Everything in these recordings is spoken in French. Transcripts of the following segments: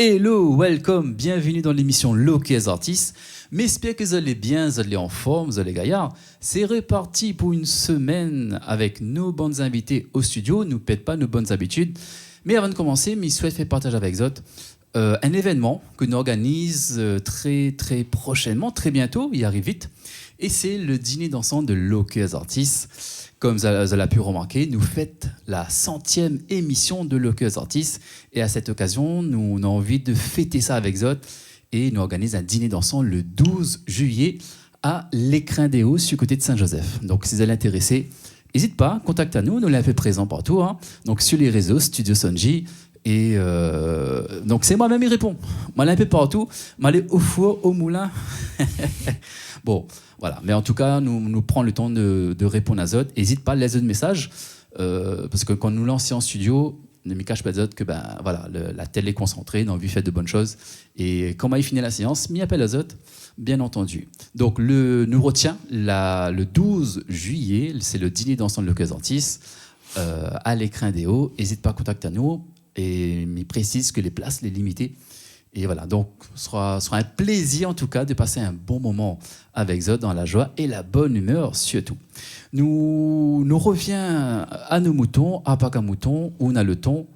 Hello, welcome, bienvenue dans l'émission Loquez Artistes. J'espère que vous allez bien, vous allez en forme, vous allez gaillard. C'est reparti pour une semaine avec nos bonnes invités au studio. Nous pète pas nos bonnes habitudes. Mais avant de commencer, je souhaite faire partager avec vous un événement que nous organisons très très prochainement, très bientôt, il arrive vite. Et c'est le dîner dansant de Loquez Artistes. Comme vous avez pu remarquer, nous fêtons la 100e émission de Loquez Artistes. Et à cette occasion, nous avons envie de fêter ça avec Zot. Et nous organisons un dîner dansant le 12 juillet à l'Écrin des Hauts, sur le côté de Saint-Joseph. Donc, si vous êtes intéressé, n'hésitez pas, contactez nous. Nous sommes un peu présents partout. Donc, sur les réseaux, Studio Sonji. Et donc, c'est moi-même qui réponds. Moi, je suis un peu partout. Je suis au four, au moulin. Bon, voilà. Mais en tout cas, nous prenons le temps de répondre à Zod. N'hésite pas à laisser un message. Parce que quand nous lançons en studio, ne me cache pas Zod que voilà, la télé est concentrée, on a envie de faire de bonnes choses. Et quand il finit la séance, m'y appelle à Zod, bien entendu. Donc, nous retient le 12 juillet, c'est le dîner dansant de Loquez Artistes à l'Écrin des Hauts. N'hésite pas à contacter nous. Et il précise que les places, les limitées. Et voilà, donc ce sera un plaisir en tout cas de passer un bon moment avec Zod dans la joie et la bonne humeur surtout. Nous revient à nos moutons, à pas qu'un mouton, où on a le ton.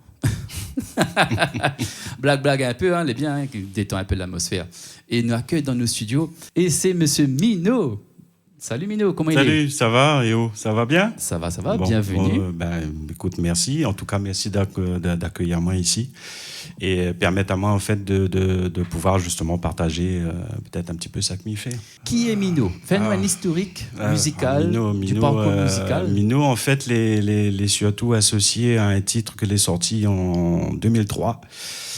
blague un peu, les bien, détend un peu l'atmosphère. Et nous accueille dans nos studios. Et c'est Monsieur Mino. Salut Mino, comment il est ? Salut, ça va, Yo, ça va bien ? Ça va, bon, bienvenue. Écoute, merci. En tout cas, merci d'accueillir moi ici et permettre à moi en fait de pouvoir justement partager peut-être un petit peu ça que m'y fait. Qui est Mino ? Fais-nous un historique musical, du parcours musical. Mino, en fait, les surtout associé à un titre que j'ai sorti en 2003.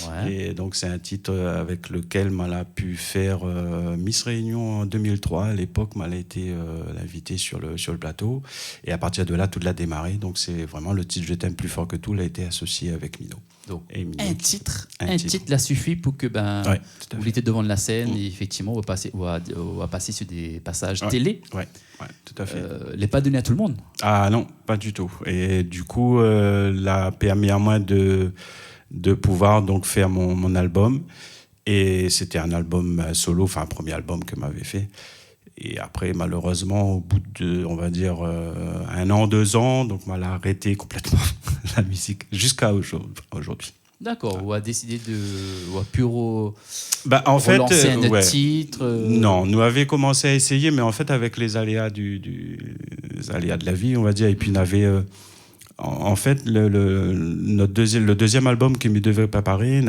Ouais. Et donc, c'est un titre avec lequel m'a pu faire Miss Réunion en 2003. À l'époque, m'a été invité sur le plateau. Et à partir de là, tout l'a démarré. Donc, c'est vraiment le titre Je t'aime plus fort que tout l'a été associé avec Mino. Donc, un titre là suffit pour que vous étiez devant la scène et effectivement, on va passer sur des passages télé. Oui, tout à fait. Les pas donné à tout le monde. Ah non, pas du tout. Et du coup, l'a permis à moi de pouvoir donc faire mon album. Et c'était un album solo, enfin un premier album que m'avait fait. Et après, malheureusement, au bout de, on va dire, 1 an, 2 ans, donc m'a arrêté complètement la musique jusqu'à aujourd'hui. D'accord, on a décidé on a pu relancer un autre titre. Non, nous avions commencé à essayer, mais en fait, avec les aléas les aléas de la vie, on va dire, et puis on avait... En fait, le deuxième album qui me devait préparer,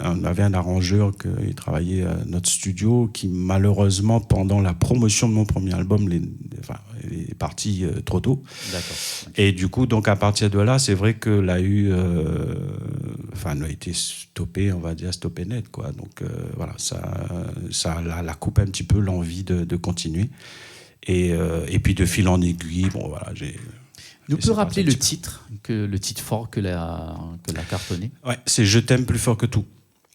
on avait un arrangeur qui travaillait à notre studio qui, malheureusement, pendant la promotion de mon premier album, est parti trop tôt. D'accord. Et du coup, donc, à partir de là, c'est vrai que l'a eu... elle a été stoppée, on va dire, stoppée net, quoi. Donc, voilà, ça la coupe un petit peu l'envie de continuer. Et puis, de fil en aiguille, bon, voilà, Nous peut rappeler le titre fort que l'a cartonné. Ouais, c'est Je t'aime plus fort que tout.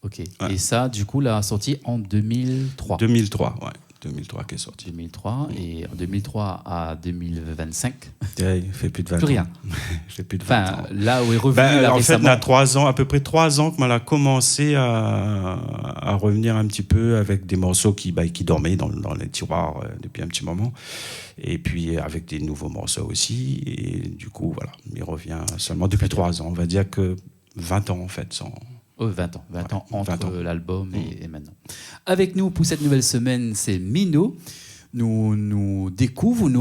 Ok. Ouais. Et ça, du coup, l'a sorti en 2003. 2003, ouais. 2003 qui est sorti. 2003 et en 2003 à 2025. Ouais, il fait plus de 20 ans. Plus rien. Il fait plus de 20 ans. Là où est revenu là, en récemment. fait, il y a 3 ans, à peu près 3 ans que m'a commencé à revenir un petit peu avec des morceaux qui dormaient dans les tiroirs depuis un petit moment. Et puis avec des nouveaux morceaux aussi. Et du coup, voilà, il revient seulement depuis 3 ans. On va dire que 20 ans en fait. 20 ans entre l'album et maintenant. Avec nous pour cette nouvelle semaine, c'est Mino. Nous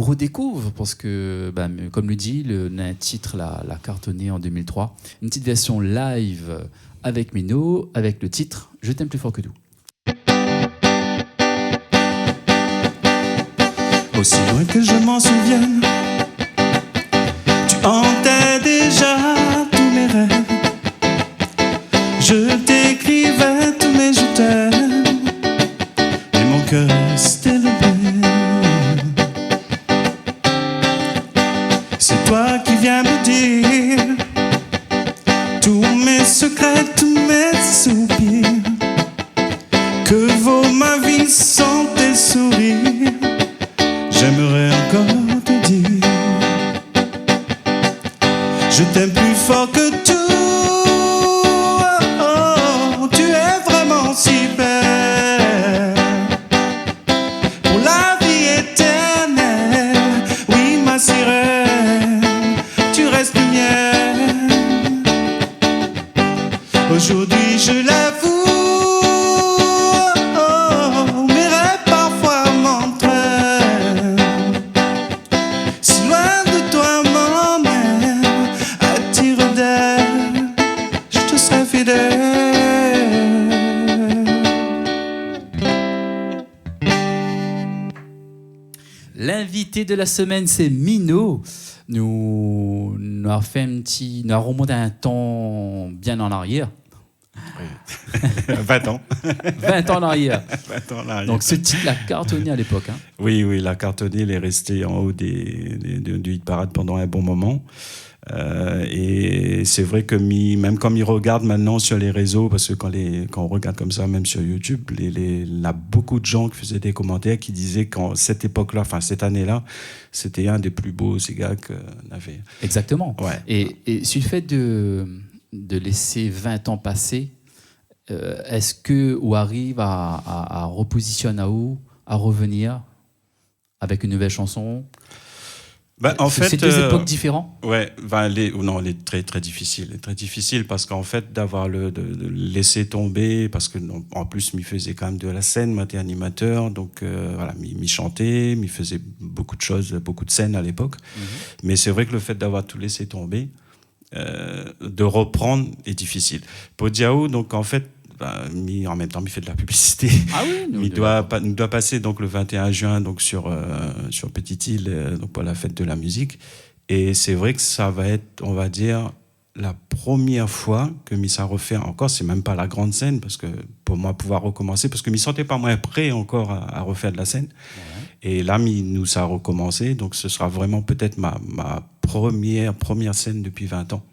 redécouvre parce que, comme le dit, un titre l'a cartonné en 2003. Une petite version live avec Mino, avec le titre Je t'aime plus fort que tout. Aussi loin que je m'en souvienne, tu hantais déjà tous mes rêves. Je t'écrivais tous mes je t'aime et mon cœur restait levé. C'est toi qui viens me dire tous mes secrets, tous mes soupirs, que vaut ma vie sans tes sourires. J'aimerais encore te dire je t'aime plus fort que tout. Oh, tu es invité de la semaine, c'est Mino. Nous avons remonté un temps bien en arrière. Oui. 20 ans. 20 ans en arrière. 20 ans en arrière. Donc ce titre l'a cartonné à l'époque. Hein. Oui, la cartonné, il est resté en haut du hit parade pendant un bon moment. Et c'est vrai que même quand il regarde maintenant sur les réseaux, parce que quand on regarde comme ça, même sur YouTube, il y a beaucoup de gens qui faisaient des commentaires qui disaient qu'en cette époque-là, enfin cette année-là, c'était un des plus beaux Sega qu'on avait. Exactement. Ouais. Et sur le fait de laisser 20 ans passer, est-ce que ou arrive à repositionner à revenir avec une nouvelle chanson? En fait, c'est deux époques différentes. Ouais, elle est très très difficile, très difficile parce qu'en fait de laisser tomber, parce que en plus m'y faisait quand même de la scène, m'était animateur, donc voilà, m'y chantait, m'y faisait beaucoup de choses, beaucoup de scènes à l'époque. Mais c'est vrai que le fait d'avoir tout laissé tomber, de reprendre est difficile. Pour Diao, donc en fait. En même temps, il fait de la publicité. Ah oui, il doit passer donc le 21 juin donc sur Petite Île donc pour la fête de la musique. Et c'est vrai que ça va être, on va dire, la première fois que Missa refait encore. C'est même pas la grande scène parce que pour moi pouvoir recommencer, parce que je me sentais pas moins prêt encore à refaire de la scène. Ouais. Et là, nous ça a recommencé. Donc ce sera vraiment peut-être ma première scène depuis 20 ans.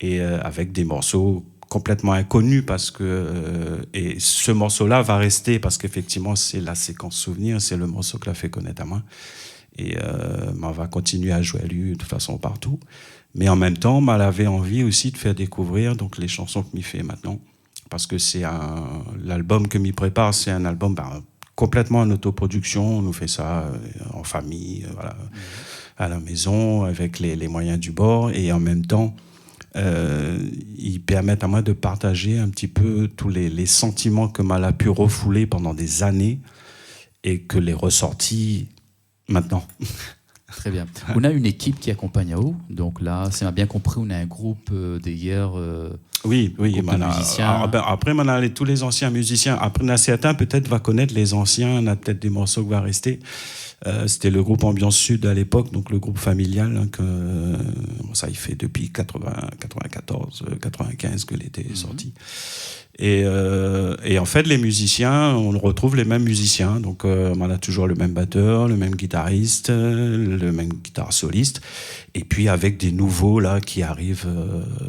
Et avec des morceaux complètement inconnu parce que et ce morceau-là va rester parce qu'effectivement c'est la séquence souvenir, c'est le morceau que l'a fait connaître à moi et on va continuer à jouer à lui de toute façon partout, mais en même temps elle avait envie aussi de faire découvrir donc les chansons que m'y fait maintenant parce que c'est l'album que m'y prépare, c'est un album complètement en autoproduction, on nous fait ça en famille, voilà, à la maison avec les moyens du bord et en même temps ils permettent à moi de partager un petit peu tous les sentiments que Mal a pu refouler pendant des années et que les ressortis maintenant. Très bien. On a une équipe qui accompagne à vous. Donc là, si on a bien compris, on a un groupe d'hier. Oui, de musiciens. Après, on a tous les anciens musiciens. Après, on a certains peut-être va connaître les anciens. On a peut-être des morceaux qui vont rester. C'était le groupe Ambiance Sud à l'époque, donc le groupe familial ça il fait depuis 94, 95 que l'été est sorti. Et en fait les musiciens, on retrouve les mêmes musiciens, donc on a toujours le même batteur, le même guitariste, le même guitare soliste, et puis avec des nouveaux là qui arrivent,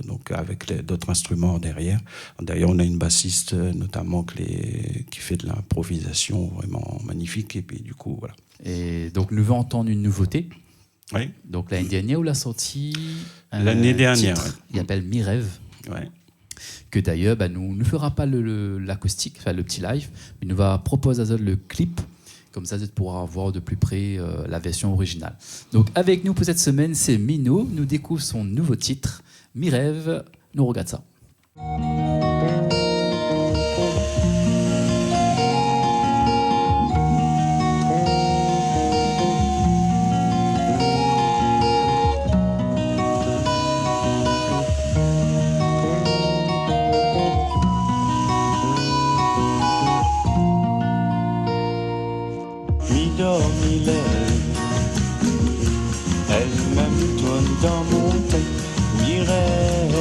donc avec d'autres instruments derrière. D'ailleurs on a une bassiste notamment qui fait de l'improvisation vraiment magnifique, et puis du coup voilà. Et donc, nous allons entendre une nouveauté. Oui. Donc, l'année dernière, on l'a sorti. L'année dernière. Titre, il s'appelle Mi Rêve. Ouais. Que d'ailleurs, nous ne fera pas l'acoustique, enfin le petit live, mais nous va proposer le clip. Comme ça, vous pourrez voir de plus près la version originale. Donc, avec nous pour cette semaine, c'est Mino. Nous découvrons son nouveau titre, Mi Rêve. Nous regardons ça. Elle-même tourne dans mon tête, mi rêve,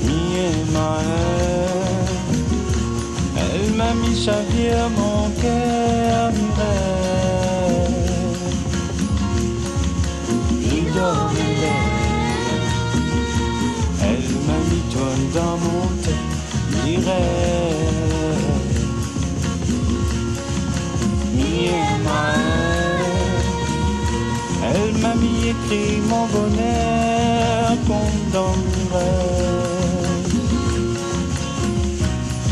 mi elle m'a mis chavire mon cœur, mi rêve, mi dort, mi lève, elle m'a mis tourne dans mon tête, mi rêve. Elle m'a mis écrit mon bonheur comme dans mon rêve.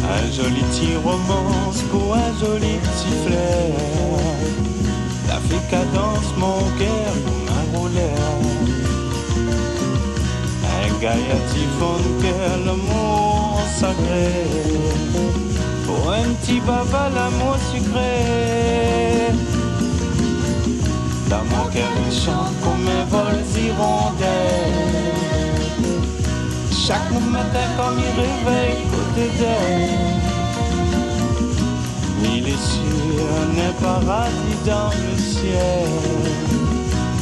Un joli petit romance pour un joli petit flair. La fait cadence mon cœur comme un rouleur. Un gaillard fond de cœur, l'amour sacré. Pour un petit baba, l'amour sucré. Dans mon cœur, il chante comme un vol hirondelle. Chaque matin, quand il réveille côté d'elle, Mille est sûr, n'est paradis dans le ciel.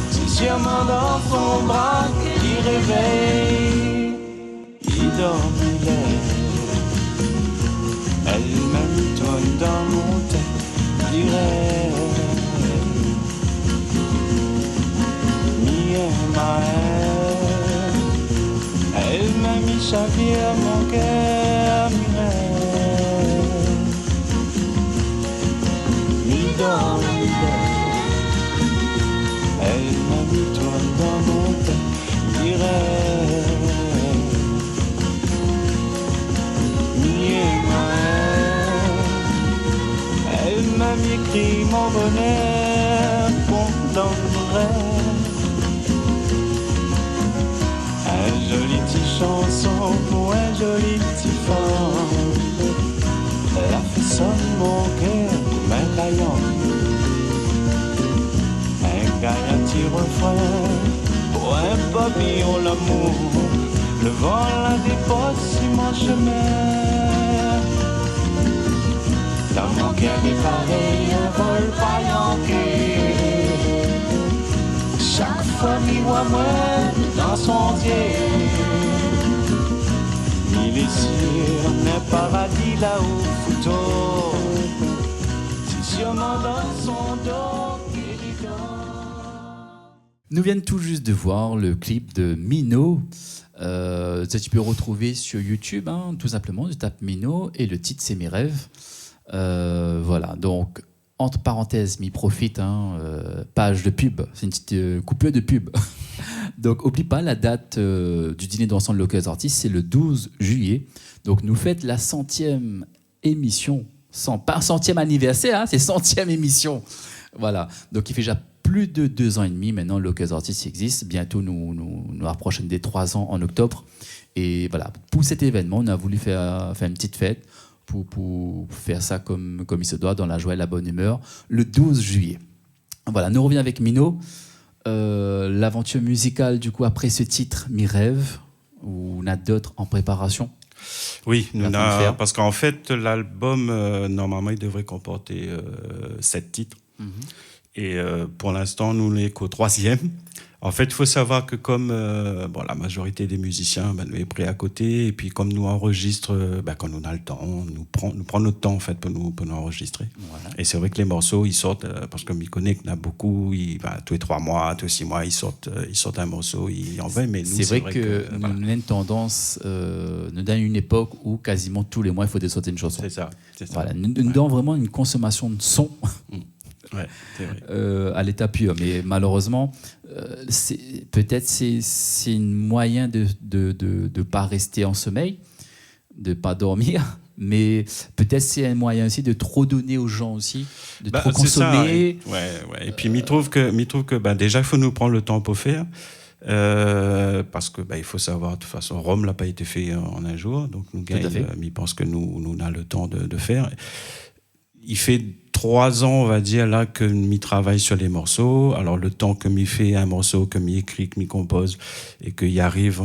C'est sûrement dans son bras qu'il réveille. Il dort, il est. Elle m'amitonne dans mon tête, dirait. Elle m'a mis chavire mon cœur, Mireille. Mi dans elle m'a mis toi dans mon tête, Mireille. Elle m'a mis écrit mon bonheur qu'on donnerait. Un joli petit chanson pour un joli petit fond. Elle a fait sonner mon cœur comme un rayon. Un gaillard petit refrain pour un papillon l'amour. Le vent la dépose sur mon chemin. Dans mon cœur il pareil un vol vaillant. Chaque fois qu'il voit moi dans son ciel, il est sûr un paradis là-haut foutot. C'est sûrement dans son dos qu'il dort. Nous venons tout juste de voir le clip de Mino. Ça, tu peux retrouver sur YouTube, hein, tout simplement. Tu tapes Mino et le titre c'est Mes rêves. Voilà, donc entre parenthèses, m'y profite, hein, page de pub, c'est une petite coupure de pub. Donc, oublie pas la date du dîner dansant de Loquez Artistes, c'est le 12 juillet. Donc, nous faites la 100e émission, pas 100e anniversaire, hein, c'est 100e émission. Voilà, donc il fait déjà plus de 2 ans et demi maintenant, Loquez Artistes existe. Bientôt, nous approchons des 3 ans en octobre. Et voilà, pour cet événement, on a voulu faire une petite fête. Pour faire ça comme il se doit, dans la joie et la bonne humeur, le 12 juillet. Voilà, nous revenons avec Mino. L'aventure musicale, du coup, après ce titre, Mes rêves, ou on a d'autres en préparation? Oui, parce qu'en fait, l'album, normalement, il devrait comporter 7 titres. Mm-hmm. Et pour l'instant, nous n'est qu'au 3e. En fait, il faut savoir que comme la majorité des musiciens nous est pris à côté, et puis comme nous enregistre quand nous a le temps, nous prend notre temps en fait pour nous enregistrer. Voilà. Et c'est vrai que les morceaux ils sortent parce que Miconnect il y en a beaucoup, tous les 3 mois, tous les 6 mois ils sortent un morceau, ils en veulent. Mais nous, c'est vrai que nous avons une tendance, nous dans une époque où quasiment tous les mois il faut sortir une chanson. C'est ça. Voilà, nous avons vraiment une consommation de son. Ouais, c'est vrai. À l'état pur, mais malheureusement peut-être c'est un moyen de pas rester en sommeil, de pas dormir, mais peut-être c'est un moyen aussi de trop donner aux gens aussi, de trop consommer. Ça, ouais. Et puis m'y trouve que déjà il faut nous prendre le temps pour faire, parce que il faut savoir de toute façon Rome l'a pas été fait en un jour, donc nous il pense que nous on a le temps de faire. Il fait 3 ans, on va dire, là, que m'y travaille sur les morceaux. Alors, le temps que m'y fait un morceau, que m'y écrit, que m'y compose, et qu'il arrive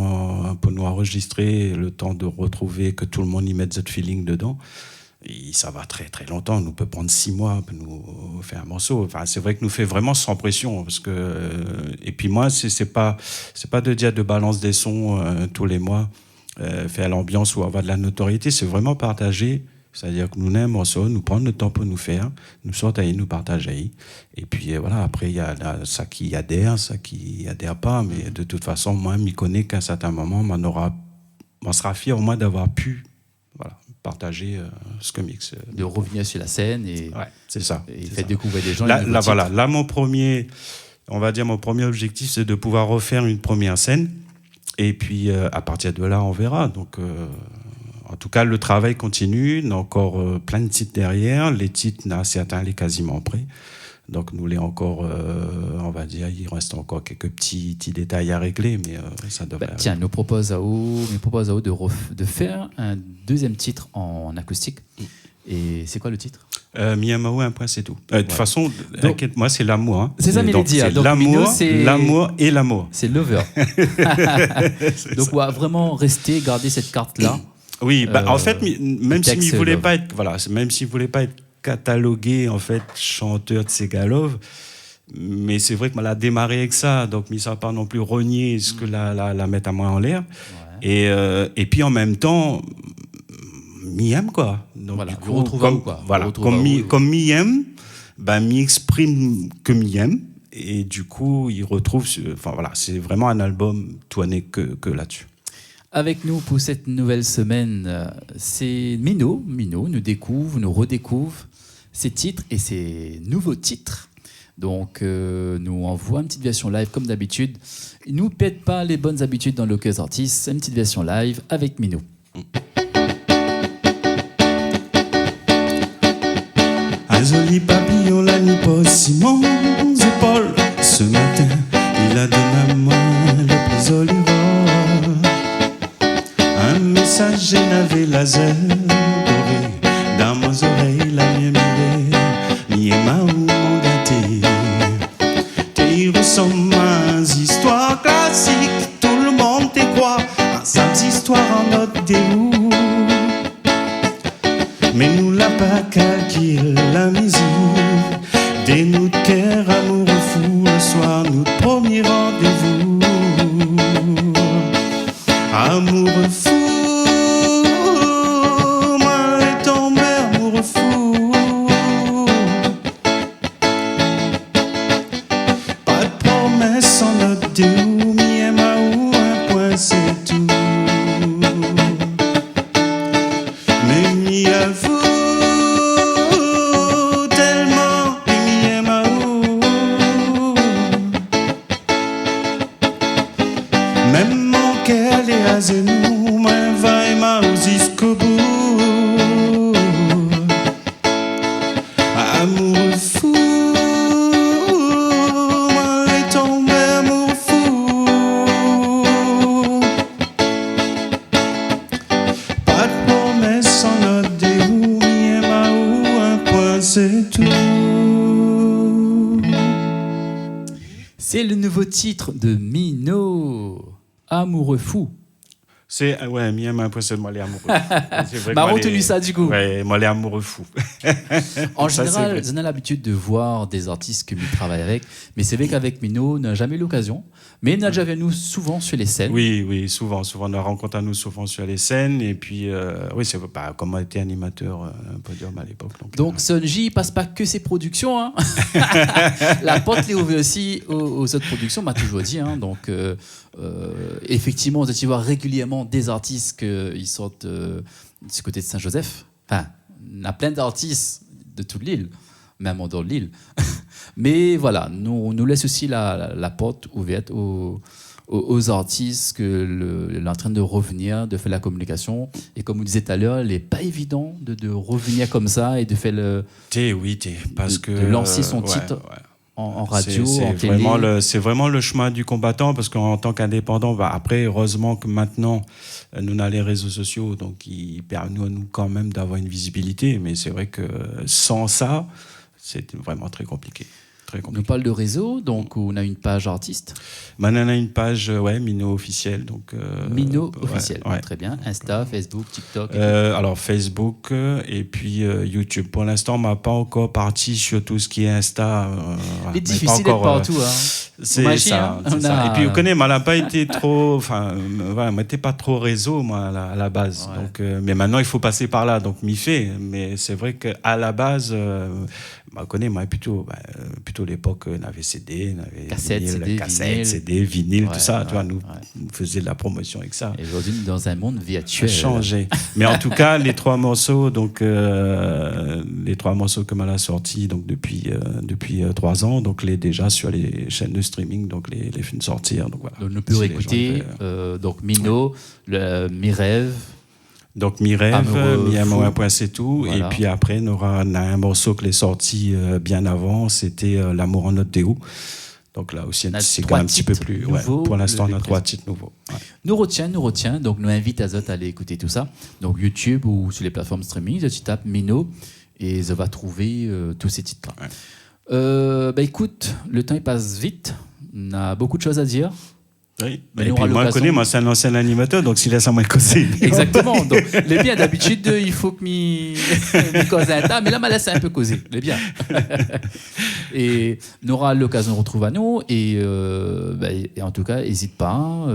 pour nous enregistrer, le temps de retrouver, que tout le monde y mette ce feeling dedans, et ça va très, très longtemps. Nous peut prendre 6 mois pour nous faire un morceau. Enfin, c'est vrai que nous fait vraiment sans pression, parce que... Et puis moi, c'est pas de dire de balance des sons tous les mois, faire l'ambiance ou avoir de la notoriété. C'est vraiment partager. C'est-à-dire que nous avons un morceau, nous prenons le temps pour nous faire, nous sortons, nous partageons. Et puis voilà, après, il y a ça qui adhère, ça qui adhère pas. Mais de toute façon, moi, je m'y connais qu'à un certain moment, on sera fier au moins d'avoir pu partager ce comics. De revenir sur la scène et, c'est ça. Et faire découvrir des gens. Là, mon premier objectif, c'est de pouvoir refaire une première scène. Et puis, à partir de là, on verra. Donc... En tout cas, le travail continue. On a encore plein de titres derrière. Les titres, certains, les quasiment prêts. Donc, nous les encore, on va dire, il reste encore quelques petits détails à régler, mais ça devrait... Tiens, nous propose à vous de faire un 2e titre en acoustique. Et c'est quoi le titre? Miyamao, un point, c'est tout. De toute façon, inquiète-moi, c'est l'amour. Hein. C'est ça, mais c'est l'amour et l'amour. C'est lover. Donc, on va vraiment rester, garder cette carte-là. Oui, en fait, même s'il ne voulait pas être catalogué en fait chanteur de Segalov. Mais c'est vrai que m'a démarré avec ça, donc mais ça va pas non plus renier ce que la mettre à moi en l'air. Ouais. Et puis en même temps, m'y aime quoi. Donc voilà, du coup, comme m'y aime, ben m'y exprime que m'y aime. Et du coup, il retrouve. Enfin voilà, c'est vraiment un album tourné que là-dessus. Avec nous pour cette nouvelle semaine, c'est Mino. Mino nous découvre, nous redécouvre ses titres et ses nouveaux titres. Donc, nous envoie une petite version live comme d'habitude. Il nous pète pas les bonnes habitudes dans le Cœur Artiste. C'est une petite version live avec Mino. Un joli papillon la nuit pose Simon épaules. Ce matin, il a donné à moi le plus joli rôle. Un messager navet laser doré. Dans mes oreilles, la mienne mirée. Niema ou mon gâté. T'es ressemble à une histoire classique. Tout le monde te croit. À cette histoire en note déroule. Mais nous l'a pas calculé la musique. Des nous de cœur amoureux fou. Le soir, notre premier rendez-vous. Amoureux fou. Moi et ton mère, amoureux fou. Pas de promesse en notre déou. Mi-aima ou un point, c'est tout. Mais mi à vous. Même mon cœur est à genoux, moi va et ma jusqu'au bout. Amour fou, moi est tombé amour fou. Pas de promesse en notre dégoût, mi et ma ou un point c'est tout. C'est le nouveau titre de Mino. Amoureux fou. C'est ouais, mi aime impressionné moi les amoureux. C'est vrai. Bah retenu ça du coup. Ouais, moi les amoureux fous. En général, on a l'habitude de voir des artistes que Mino travaille avec, mais c'est vrai qu'avec Mino, on n'a jamais eu l'occasion. Mais il a déjà venu souvent sur les scènes. Oui, souvent on a rencontré à nous souvent sur les scènes et puis oui, c'est pas comme on était animateur un podium à l'époque. Donc Sonji, il passe pas que ses productions. Hein. La porte l'est ouverte aussi aux autres productions, m'a toujours dit. Hein. Donc effectivement, on doit y voir régulièrement des artistes qui sortent du côté de Saint-Joseph. Enfin, on a plein d'artistes de toute l'île, même en dehors de l'île. Mais voilà, on nous laisse aussi la porte ouverte aux artistes que est en train de revenir, de faire la communication. Et comme vous disiez tout à l'heure, il n'est pas évident de revenir comme ça et de faire parce que de lancer son titre. Ouais. En radio, en télé. C'est vraiment le chemin du combattant parce qu'en tant qu'indépendant, après, heureusement que maintenant, nous avons les réseaux sociaux, donc ils permettent à nous quand même d'avoir une visibilité. Mais c'est vrai que sans ça, c'est vraiment très compliqué. On parle de réseau, donc on a une page artiste. Maintenant, on a une page, Mino officielle. Donc, Mino officielle, très bien. Insta, Facebook, TikTok. Alors Facebook et puis YouTube. Pour l'instant, on m'a pas encore parti sur tout ce qui est Insta. C'est difficile d'être partout. C'est ça. Et puis, vous connaissez, moi, n'a pas été trop. Enfin, moi, n'étais pas trop réseau, moi, à la base. Ouais. Donc, mais maintenant, il faut passer par là. Donc, m'y fait. Mais c'est vrai qu'à la base, on connaît, moi, plutôt l'époque, on avait CD, on avait cassette, vinyle, tout ça. Tu vois, nous faisions de la promotion avec ça. Et aujourd'hui, dans un monde virtuel. Changé. Mais en tout cas, les trois morceaux, que Mal a sortis, donc depuis 3 ans, donc les déjà sur les chaînes de streaming, donc les films sortir. Donc voilà. Donc on peut écouter donc Mino, Mes rêves. Donc Mi rêve, Mi amoureux point c'est tout. Voilà. Et puis après, on a un morceau qui est sorti bien avant, c'était L'amour en note déou. Donc là aussi, c'est quand même un petit peu plus. Pour l'instant, on a 3 titres nouveaux. Ouais. Nous retient. Donc nous invite à aller écouter tout ça. Donc YouTube ou sur les plateformes streaming, tu tapes Mino et ça va trouver tous ces titres-là. Ouais. Écoute, le temps il passe vite. On a beaucoup de choses à dire. Oui. Mais Et on puis aura moi, je l'occasion. connais, moi, c'est un ancien animateur, donc s'il laisse à moi causer. Exactement. Donc, les bien, d'habitude, il faut que m'y cause un tas, mais là, m'a laissé un peu causer. Les bien. Et on aura l'occasion de retrouver à nous. Et en tout cas, n'hésite pas,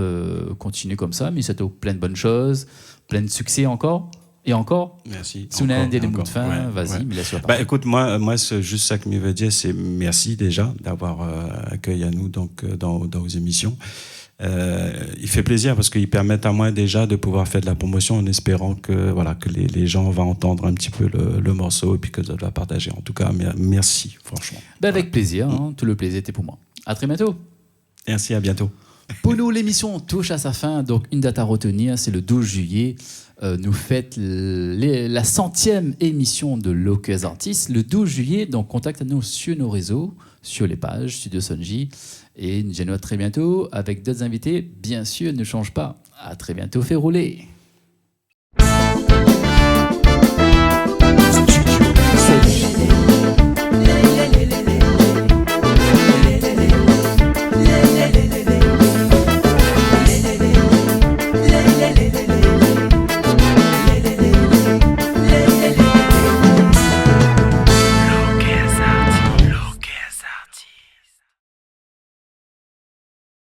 continue comme ça. Mais c'est plein de bonnes choses, plein de succès encore. Et encore. Merci. Si on a un des mots encore. de fin, Ouais, vas-y, ouais. mais laisse-le Bah, parler. écoute, moi c'est juste ça que je veux dire, c'est merci déjà d'avoir accueilli à nous donc, dans vos émissions. Il fait plaisir parce qu'ils permettent à moi déjà de pouvoir faire de la promotion en espérant que, voilà, que les gens vont entendre un petit peu le morceau et puis que ça va partager. En tout cas, merci, franchement. Avec plaisir, hein, tout le plaisir était pour moi. À très bientôt. Merci, à bientôt. Pour nous, l'émission touche à sa fin. Donc, une date à retenir, c'est le 12 juillet. Nous fêtons la 100e émission de Loquez Artistes le 12 juillet. Donc, contactez-nous sur nos réseaux, sur les pages Studio Sonji. Et nous allons à très bientôt avec d'autres invités. Bien sûr, ne change pas. À très bientôt, fait rouler. Studio Sonji.